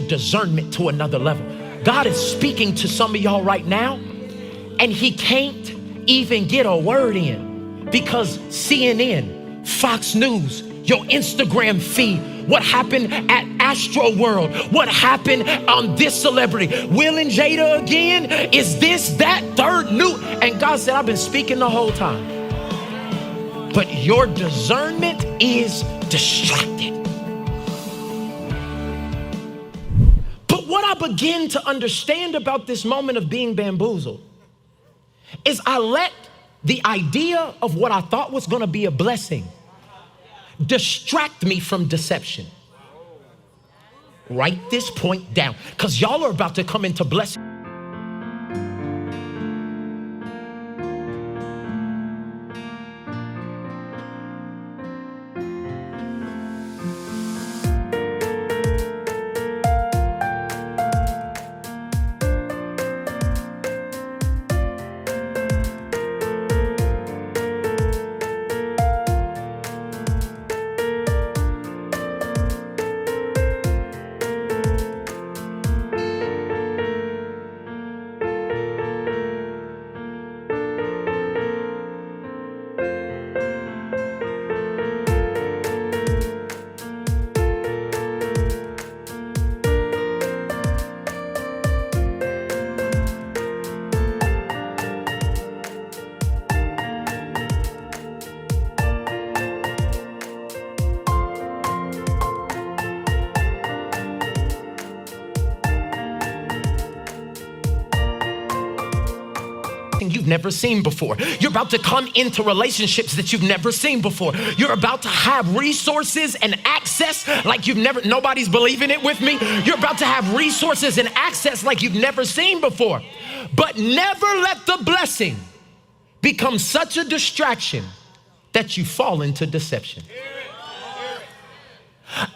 discernment to another level. God is speaking to some of y'all right now, and he can't even get a word in because CNN, Fox News, your Instagram feed, what happened at Astro World, what happened on this celebrity, Will and Jada again, is this, that, third, new. And God said, I've been speaking the whole time. But your discernment is distracted. But what I begin to understand about this moment of being bamboozled is I let the idea of what I thought was going to be a blessing distract me from deception. Write this point down, because y'all are about to come into blessing. You've never seen before. You're about to come into relationships that you've never seen before. You're about to have resources and access like you've never, nobody's believing it with me. You're about to have resources and access like you've never seen before. But never let the blessing become such a distraction that you fall into deception.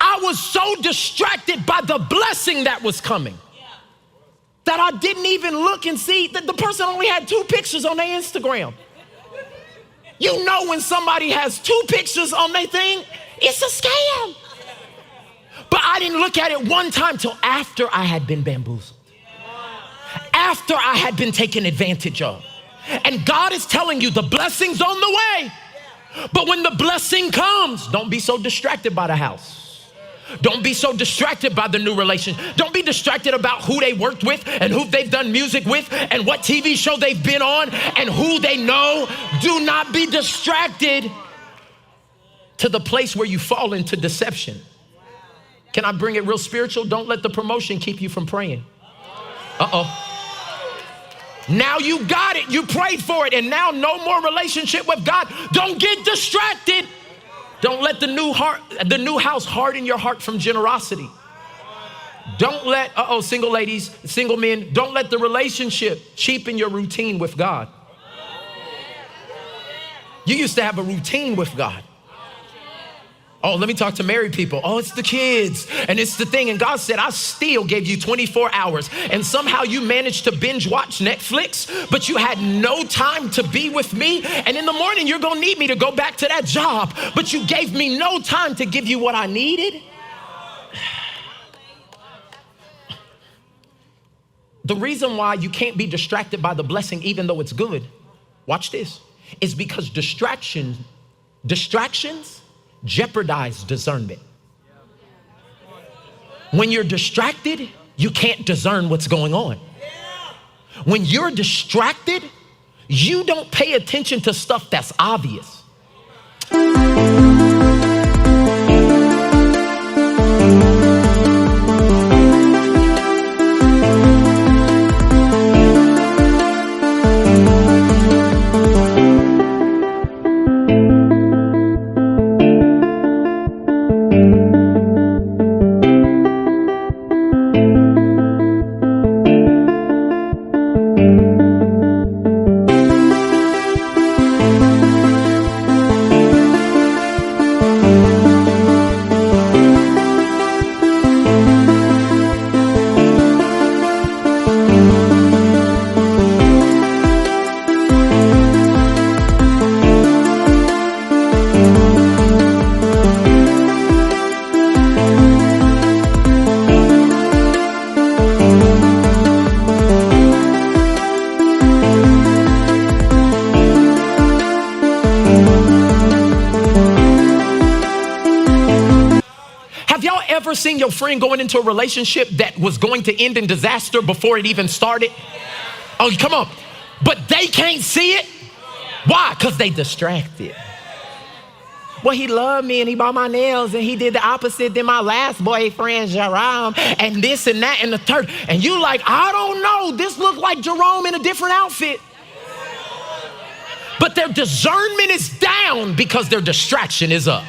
I was so distracted by the blessing that was coming that I didn't even look and see that the person only had 2 pictures on their Instagram. You know when somebody has 2 pictures on their thing, it's a scam. But I didn't look at it one time till after I had been bamboozled. After I had been taken advantage of. And God is telling you the blessing's on the way. But when the blessing comes, don't be so distracted by the house. Don't be so distracted by the new relation. Don't be distracted about who they worked with and who they've done music with and what TV show they've been on and who they know. Do not be distracted to the place where you fall into deception. Can I bring it real spiritual? Don't let the promotion keep you from praying. Now you got it. You prayed for it, and now no more relationship with God. Don't get distracted. Don't let the new house harden your heart from generosity. Don't let, single ladies, single men, don't let the relationship cheapen your routine with God. You used to have a routine with God. Oh, let me talk to married people. Oh, it's the kids and it's the thing. And God said, I still gave you 24 hours. And somehow you managed to binge watch Netflix, but you had no time to be with me. And in the morning, you're going to need me to go back to that job, but you gave me no time to give you what I needed. The reason why you can't be distracted by the blessing, even though it's good, watch this, is because distractions jeopardize discernment. When you're distracted, you can't discern what's going on. When you're distracted, you don't pay attention to stuff that's obvious. seen your friend going into a relationship that was going to end in disaster before it even started? Oh, come on. But they can't see it. Why? Because they distracted. Well, he loved me and he bought my nails and he did the opposite than my last boyfriend, Jerome, and this and that and the third. And you like, I don't know, this looked like Jerome in a different outfit. But their discernment is down because their distraction is up.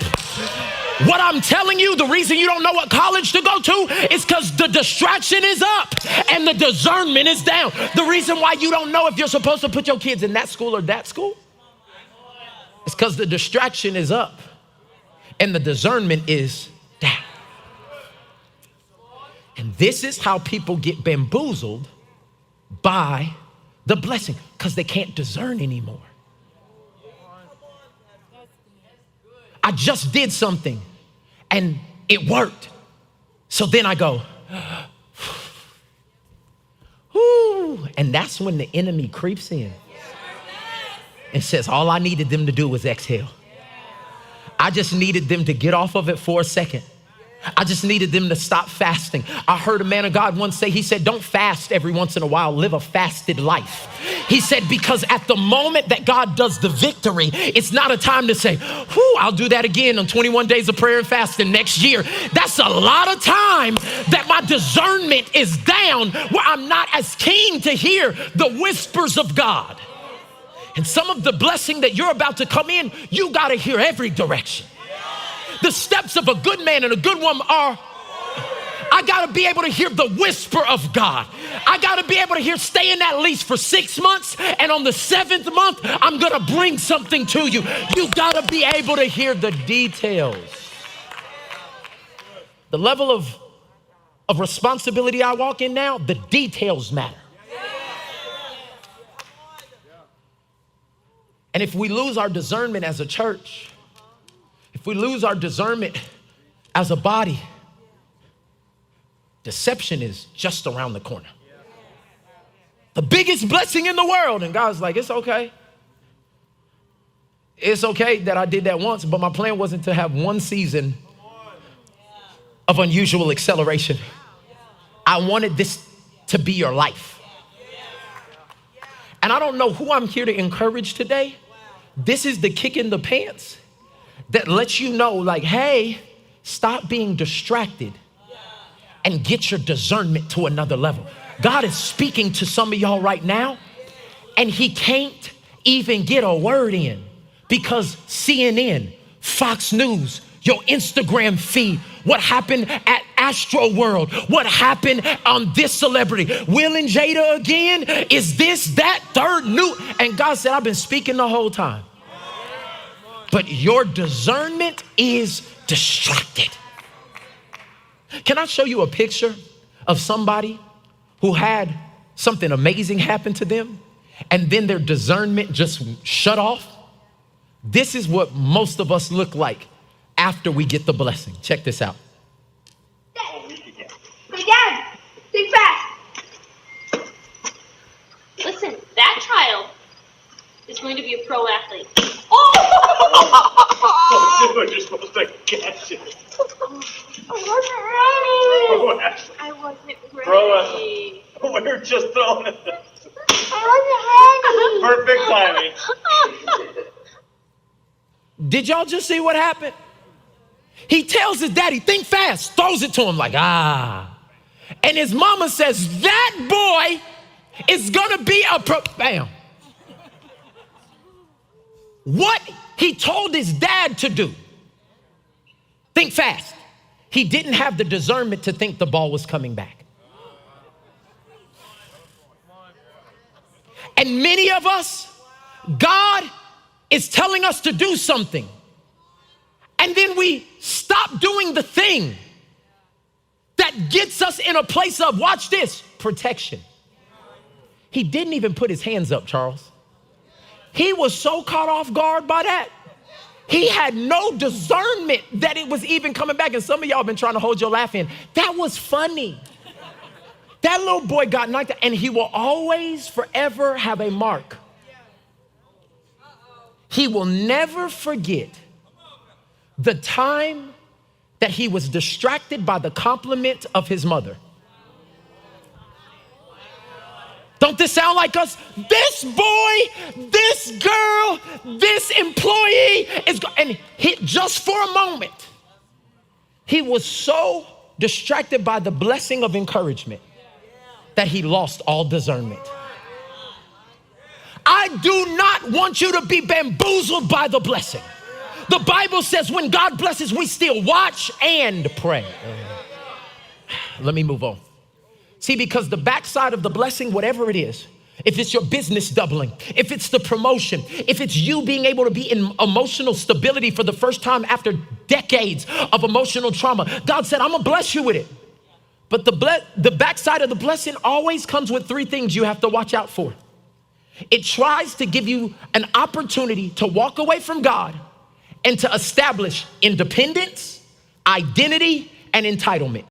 What I'm telling you, the reason you don't know what college to go to is because the distraction is up and the discernment is down. The reason why you don't know if you're supposed to put your kids in that school or that school is because the distraction is up and the discernment is down. And this is how people get bamboozled by the blessing, because they can't discern anymore. I just did something and it worked. So then I go, whoo, and that's when the enemy creeps in and says, all I needed them to do was exhale. I just needed them to get off of it for a second. I just needed them to stop fasting. I heard a man of God once say, he said, don't fast every once in a while, live a fasted life. He said, because at the moment that God does the victory, it's not a time to say, whew, I'll do that again on 21 days of prayer and fasting next year. That's a lot of time that my discernment is down, where I'm not as keen to hear the whispers of God. And some of the blessing that you're about to come in, you got to hear every direction. The steps of a good man and a good woman are, I got to be able to hear the whisper of God. I got to be able to hear, stay in that lease for 6 months, and on the 7th month, I'm going to bring something to you. You got to be able to hear the details. The level of responsibility I walk in now, the details matter. And if we lose our discernment as a church, if we lose our discernment as a body, deception is just around the corner. The biggest blessing in the world. And God's like, it's okay. It's okay that I did that once, but my plan wasn't to have one season of unusual acceleration. I wanted this to be your life. And I don't know who I'm here to encourage today. This is the kick in the pants that lets you know, like, hey, stop being distracted and get your discernment to another level. God is speaking to some of y'all right now, and he can't even get a word in because CNN, Fox News, your Instagram feed, what happened at Astro World, what happened on this celebrity, Will and Jada again, is this, that, third, new. And God said, I've been speaking the whole time. But your discernment is distracted. Can I show you a picture of somebody who had something amazing happen to them and then their discernment just shut off? This is what most of us look like after we get the blessing. Check this out. Dad, think fast. Listen, that child is going to be a pro athlete. Oh, you're supposed to catch it. I wasn't ready. Bro, we're just throwing it. I wasn't ready. Perfect timing. Did y'all just see what happened? He tells his daddy, think fast, throws it to him like, ah. And his mama says, that boy is gonna be a pro, bam. What he told his dad to do, think fast. He didn't have the discernment to think the ball was coming back. And many of us, God is telling us to do something, and then we stop doing the thing that gets us in a place of, watch this, protection. He didn't even put his hands up, Charles. He was so caught off guard by that. He had no discernment that it was even coming back. And some of y'all have been trying to hold your laugh in. That was funny. That little boy got knocked out, and he will always forever have a mark. He will never forget the time that he was distracted by the compliment of his mother. Don't this sound like us? This boy, this girl, this employee is, and just for a moment, he was so distracted by the blessing of encouragement that he lost all discernment. I do not want you to be bamboozled by the blessing. The Bible says when God blesses, we still watch and pray. Let me move on. See, because the backside of the blessing, whatever it is, if it's your business doubling, if it's the promotion, if it's you being able to be in emotional stability for the first time after decades of emotional trauma, God said, I'm gonna bless you with it. But the backside of the blessing always comes with three things you have to watch out for. It tries to give you an opportunity to walk away from God and to establish independence, identity, and entitlement.